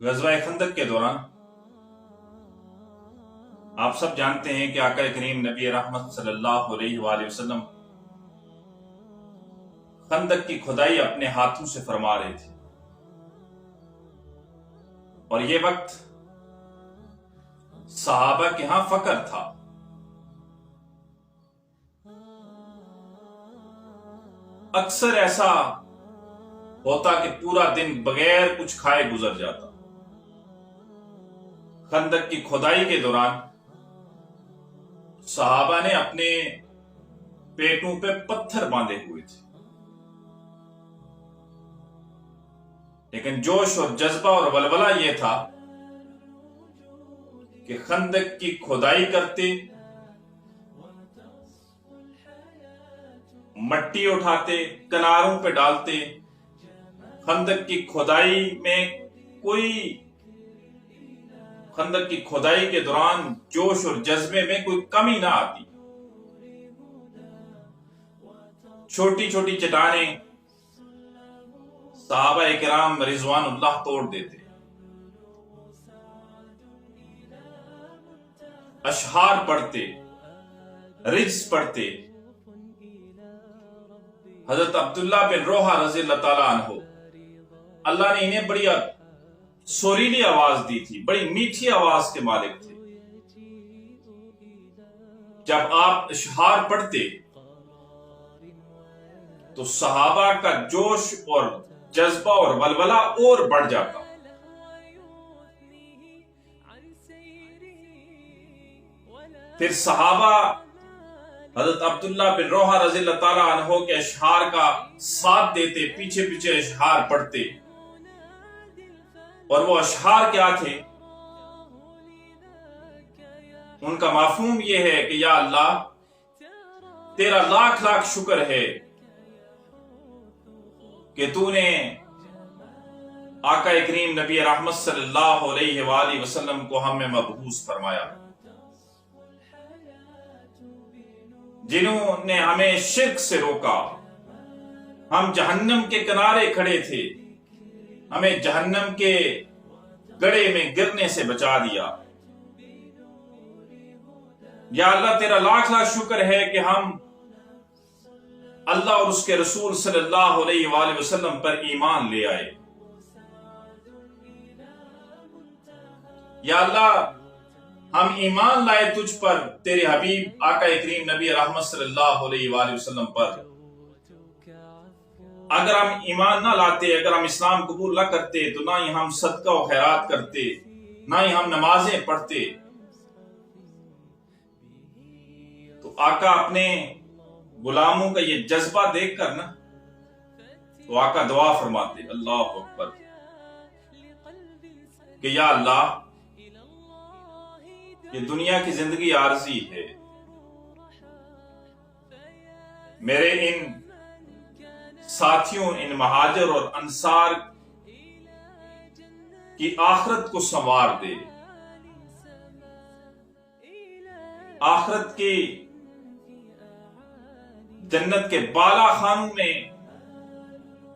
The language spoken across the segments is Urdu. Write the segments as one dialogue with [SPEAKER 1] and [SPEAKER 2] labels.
[SPEAKER 1] غزوہ خندق کے دوران آپ سب جانتے ہیں کہ آقا کریم نبی رحمت صلی اللہ علیہ وآلہ وسلم خندق کی کھدائی اپنے ہاتھوں سے فرما رہے تھے، اور یہ وقت صحابہ کے ہاں فقر تھا۔ اکثر ایسا ہوتا کہ پورا دن بغیر کچھ کھائے گزر جاتا۔ خندق کی کھدائی کے دوران صحابہ نے اپنے پیٹوں پہ پتھر باندھے ہوئے تھے، لیکن جوش اور جذبہ اور ولولہ یہ تھا کہ خندق کی کھدائی کرتے، مٹی اٹھاتے، کناروں پہ ڈالتے، خندق کی کھدائی کے دوران جوش اور جذبے میں کوئی کمی نہ آتی۔ چھوٹی چھوٹی چٹانیں صحابہ کرام رضوان اللہ توڑ دیتے، اشعار پڑھتے، رجز پڑھتے۔ حضرت عبداللہ بن روحہ رضی اللہ تعالیٰ عنہ، اللہ نے انہیں بڑی سریلی آواز دی تھی، بڑی میٹھی آواز کے مالک تھے۔ جب آپ اشعار پڑھتے تو صحابہ کا جوش اور جذبہ اور ولولہ اور بڑھ جاتا۔ پھر صحابہ حضرت عبداللہ بن روحہ رضی اللہ تعالیٰ عنہ کے اشعار کا ساتھ دیتے، پیچھے پیچھے اشعار پڑھتے، اور وہ اشعار کیا تھے؟ ان کا مفہوم یہ ہے کہ یا اللہ، تیرا لاکھ لاکھ شکر ہے کہ تو نے آقا کریم نبی رحمت صلی اللہ علیہ وآلہ وسلم کو ہم میں مبعوث فرمایا، جنہوں نے ہمیں شرک سے روکا۔ ہم جہنم کے کنارے کھڑے تھے، ہمیں جہنم کے گڑھے میں گرنے سے بچا دیا۔ یا اللہ، تیرا لاکھ لاکھ شکر ہے کہ ہم اللہ اور اس کے رسول صلی اللہ علیہ وآلہ وسلم پر ایمان لے آئے۔ یا اللہ، ہم ایمان لائے تجھ پر، تیرے حبیب آقا کریم نبی رحمت صلی اللہ علیہ وآلہ وسلم پر۔ اگر ہم ایمان نہ لاتے، اگر ہم اسلام قبول نہ کرتے، تو نہ ہی ہم صدقہ و خیرات کرتے، نہ ہی ہم نمازیں پڑھتے۔ تو آقا اپنے غلاموں کا یہ جذبہ دیکھ کر نا، تو آقا دعا فرماتے، اللہ اکبر، کہ یا اللہ، یہ دنیا کی زندگی عارضی ہے، میرے ان ساتھیوں، ان مہاجر اور انصار کی آخرت کو سنوار دے، آخرت کی جنت کے بالا خانوں میں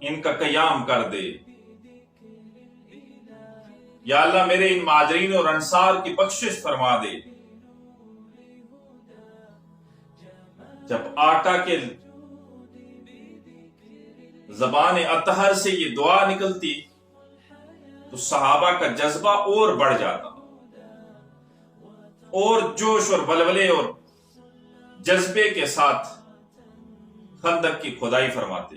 [SPEAKER 1] ان کا قیام کر دے۔ یا اللہ، میرے ان مہاجرین اور انصار کی بخشش فرما دے۔ جب آقا کے زبان اطہر سے یہ دعا نکلتی تو صحابہ کا جذبہ اور بڑھ جاتا، اور جوش اور ولولے اور جذبے کے ساتھ خندق کی کھدائی فرماتے۔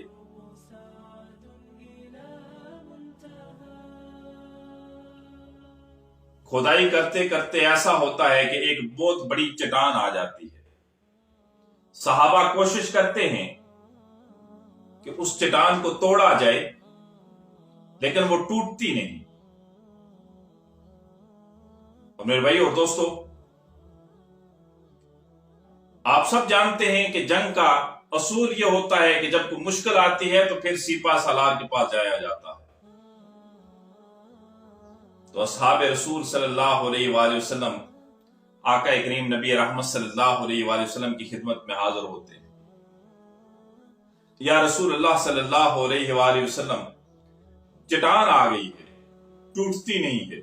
[SPEAKER 1] کھدائی کرتے کرتے ایسا ہوتا ہے کہ ایک بہت بڑی چٹان آ جاتی ہے۔ صحابہ کوشش کرتے ہیں کہ اس چٹان کو توڑا جائے، لیکن وہ ٹوٹتی نہیں۔ اور میرے بھائی اور دوستو، آپ سب جانتے ہیں کہ جنگ کا اصول یہ ہوتا ہے کہ جب کوئی مشکل آتی ہے تو پھر سپہ سالار کے پاس جایا جاتا ہے۔ تو اصحاب رسول صلی اللہ علیہ وآلہ وسلم آقا کریم نبی رحمت صلی اللہ علیہ وآلہ وسلم کی خدمت میں حاضر ہوتے ہیں۔ یا رسول اللہ صلی اللہ علیہ وآلہ وسلم، چٹان آ گئی ہے، ٹوٹتی نہیں ہے۔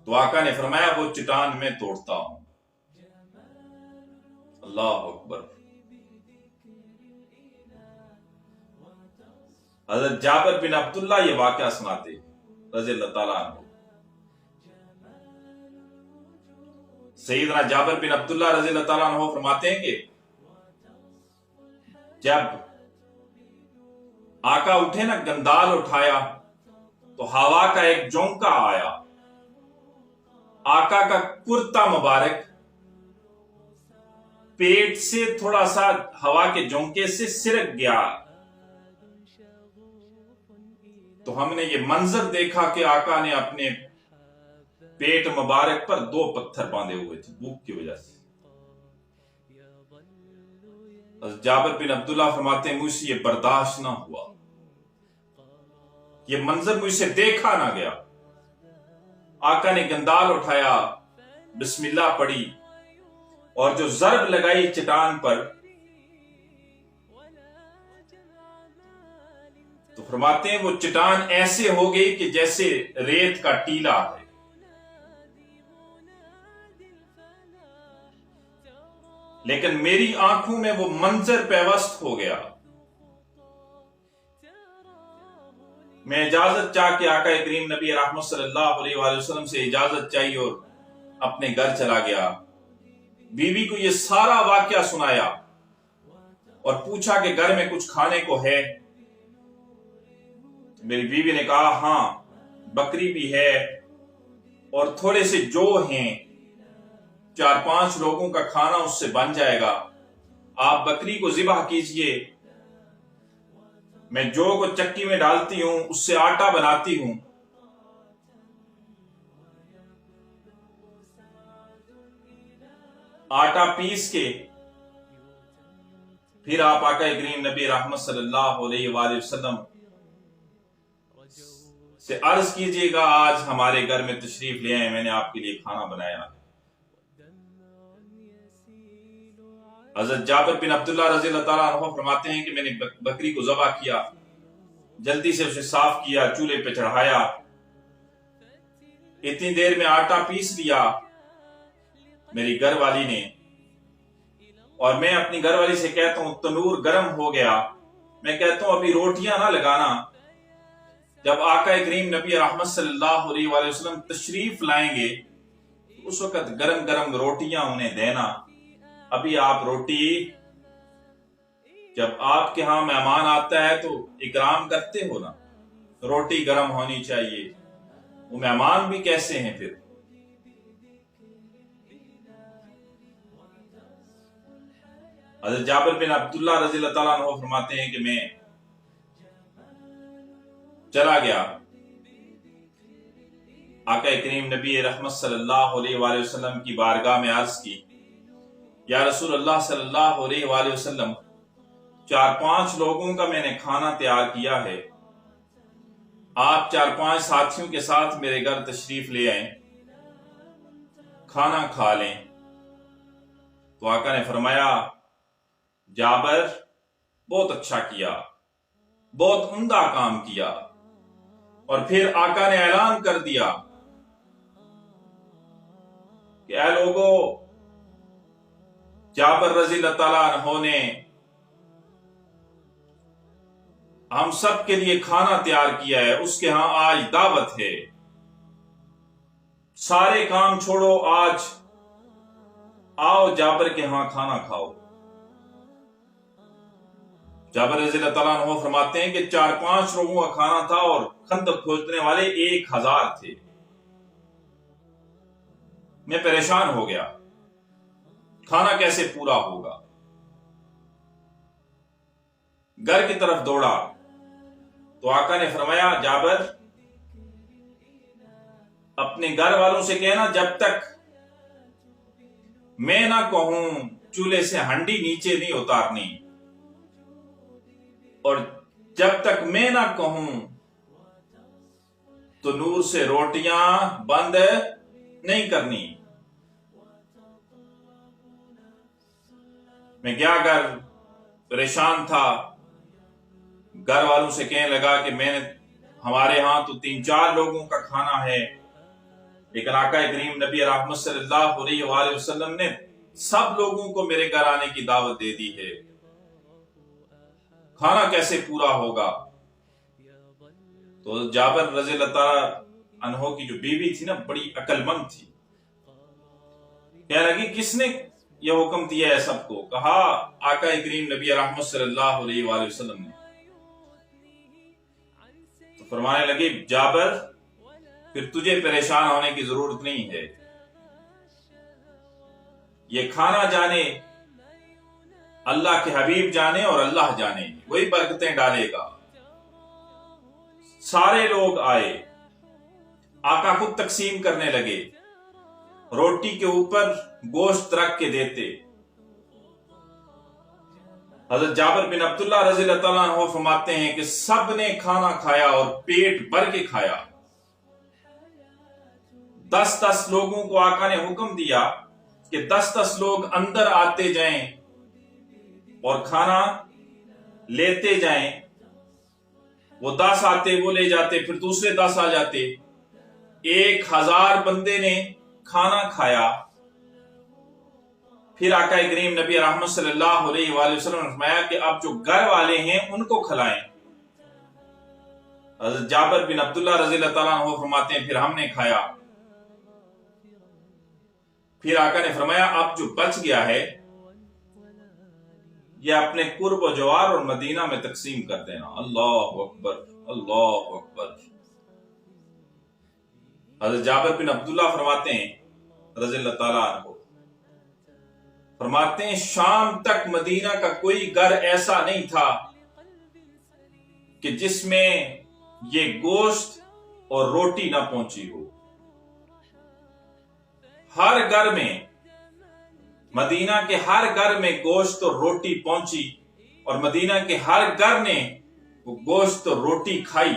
[SPEAKER 1] تو آقا نے فرمایا وہ چٹان میں توڑتا ہوں۔ اللہ اکبر۔ حضرت جابر بن عبداللہ یہ واقعہ سناتے رضی اللہ تعالیٰ عنہ۔ سیدنا جابر بن عبداللہ رضی اللہ تعالیٰ عنہ فرماتے ہیں کہ جب آقا اٹھے نا، گندال اٹھایا تو ہوا کا ایک جھونکا آیا، آقا کا کرتا مبارک پیٹ سے تھوڑا سا ہوا کے جھونکے سے سرک گیا۔ تو ہم نے یہ منظر دیکھا کہ آقا نے اپنے پیٹ مبارک پر 2 پتھر باندھے ہوئے تھے بھوک کی وجہ سے۔ جابر بن عبداللہ فرماتے ہیں مجھ سے یہ برداشت نہ ہوا، یہ منظر مجھ سے دیکھا نہ گیا۔ آقا نے گندال اٹھایا، بسم اللہ پڑھی اور جو ضرب لگائی چٹان پر، تو فرماتے ہیں وہ چٹان ایسے ہو گئی کہ جیسے ریت کا ٹیلا ہے۔ لیکن میری آنکھوں میں وہ منظر پیوست ہو گیا۔ میں اجازت چاہ کے آقا کریم نبی رحمت صلی اللہ علیہ وآلہ وسلم سے اجازت چاہیے اور اپنے گھر چلا گیا۔ بیوی کو یہ سارا واقعہ سنایا اور پوچھا کہ گھر میں کچھ کھانے کو ہے؟ میری بیوی نے کہا ہاں، بکری بھی ہے اور تھوڑے سے جو ہیں، 4-5 لوگوں کا کھانا اس سے بن جائے گا، آپ بکری کو ذبح کیجئے، میں جو کو چکی میں ڈالتی ہوں اس سے آٹا بناتی ہوں، آٹا پیس کے پھر آپ آقا کریم نبی رحمت صلی اللہ علیہ وآلہ وسلم سے عرض کیجئے گا آج ہمارے گھر میں تشریف لے آئے، میں نے آپ کے لیے کھانا بنایا۔ حضرت جابر بن عبداللہ رضی اللہ تعالیٰ عنہ فرماتے ہیں کہ میں نے بکری کو ذبح کیا، جلدی سے اسے صاف کیا، چولہے پہ چڑھایا، اتنی دیر میں آٹا پیس لیا میری گھر والی نے، اور میں اپنی گھر والی سے کہتا ہوں تنور گرم ہو گیا، میں کہتا ہوں ابھی روٹیاں نہ لگانا، جب آقا کریم نبی رحمت صلی اللہ علیہ وآلہ وسلم تشریف لائیں گے اس وقت گرم گرم روٹیاں انہیں دینا، ابھی آپ روٹی، جب آپ کے ہاں مہمان آتا ہے تو اکرام کرتے ہو نا، روٹی گرم ہونی چاہیے، وہ مہمان بھی کیسے ہیں پھر۔ حضرت جابر بن عبداللہ رضی اللہ تعالیٰ عنہ فرماتے ہیں کہ میں چلا گیا، آقا کریم نبی رحمت صلی اللہ علیہ وآلہ وسلم کی بارگاہ میں عرض کی، یا رسول اللہ صلی اللہ علیہ وآلہ وسلم 4-5 لوگوں کا میں نے کھانا تیار کیا ہے، آپ 4-5 ساتھیوں کے ساتھ میرے گھر تشریف لے آئیں، کھانا کھا لیں۔ تو آقا نے فرمایا جابر بہت اچھا کیا، بہت عمدہ کام کیا، اور پھر آقا نے اعلان کر دیا کہ اے لوگو، جابر رضی اللہ تعالیٰ عنہ نے ہم سب کے لیے کھانا تیار کیا ہے، اس کے ہاں آج دعوت ہے، سارے کام چھوڑو، آج آؤ جابر کے ہاں کھانا کھاؤ۔ جابر رضی اللہ تعالیٰ عنہ فرماتے ہیں کہ 4-5 لوگوں کا کھانا تھا اور خندق کھودنے والے 1000 تھے، میں پریشان ہو گیا، کھانا کیسے پورا ہوگا، گھر کی طرف دوڑا تو آقا نے فرمایا جابر اپنے گھر والوں سے کہنا جب تک میں نہ کہوں چولہے سے ہنڈی نیچے نہیں اتارنی، اور جب تک میں نہ کہوں تو نور سے روٹیاں بند نہیں کرنی۔ میں گیا گھر، پریشان تھا، گھر والوں سے کہنے لگا کہ ہمارے ہاں تو 3-4 لوگوں کا کھانا ہے، لیکن آقا کریم نبی رحمت صلی اللہ علیہ وآلہ وسلم نے سب لوگوں کو میرے گھر آنے کی دعوت دے دی ہے، کھانا کیسے پورا ہوگا؟ تو جابر رضی اللہ تعالیٰ عنہ کی جو بیوی تھی نا، بڑی عقل مند تھی، کہنے لگی کس نے یہ حکم دیا ہے سب کو؟ کہا آقا کریم نبی رحمت صلی اللہ علیہ وآلہ وسلم نے۔ تو فرمانے لگے جابر پھر تجھے پریشان ہونے کی ضرورت نہیں ہے، یہ کھانا جانے اللہ کے حبیب جانے اور اللہ جانے، وہی برکتیں ڈالے گا۔ سارے لوگ آئے، آقا خود تقسیم کرنے لگے، روٹی کے اوپر گوشت رکھ کے دیتے۔ حضرت جابر بن عبداللہ رضی اللہ تعالیٰ عنہ فرماتے ہیں کہ سب نے کھانا کھایا اور پیٹ بھر کے کھایا۔ 10 لوگوں کو آقا نے حکم دیا کہ 10 لوگ اندر آتے جائیں اور کھانا لیتے جائیں، وہ 10 آتے وہ لے جاتے، پھر دوسرے 10 آ جاتے، 1000 بندے نے کھانا کھایا۔ پھر آقا کریم نبی رحمت صلی اللہ علیہ وآلہ وسلم نے فرمایا کہ اب جو گھر والے ہیں ان کو کھلائیں۔ حضرت جابر بن عبداللہ رضی اللہ تعالیٰ عنہ فرماتے ہیں پھر ہم نے کھایا۔ پھر آقا نے فرمایا اب جو بچ گیا ہے یہ اپنے قرب و جوار اور مدینہ میں تقسیم کر دینا۔ اللہ اکبر، اللہ اکبر۔ حضرت جابر بن عبداللہ فرماتے ہیں رضی اللہ تعالیٰ عنہ، فرماتے ہیں شام تک مدینہ کا کوئی گھر ایسا نہیں تھا کہ جس میں یہ گوشت اور روٹی نہ پہنچی ہو۔ ہر گھر میں، مدینہ کے ہر گھر میں گوشت اور روٹی پہنچی، اور مدینہ کے ہر گھر نے وہ گوشت اور روٹی کھائی۔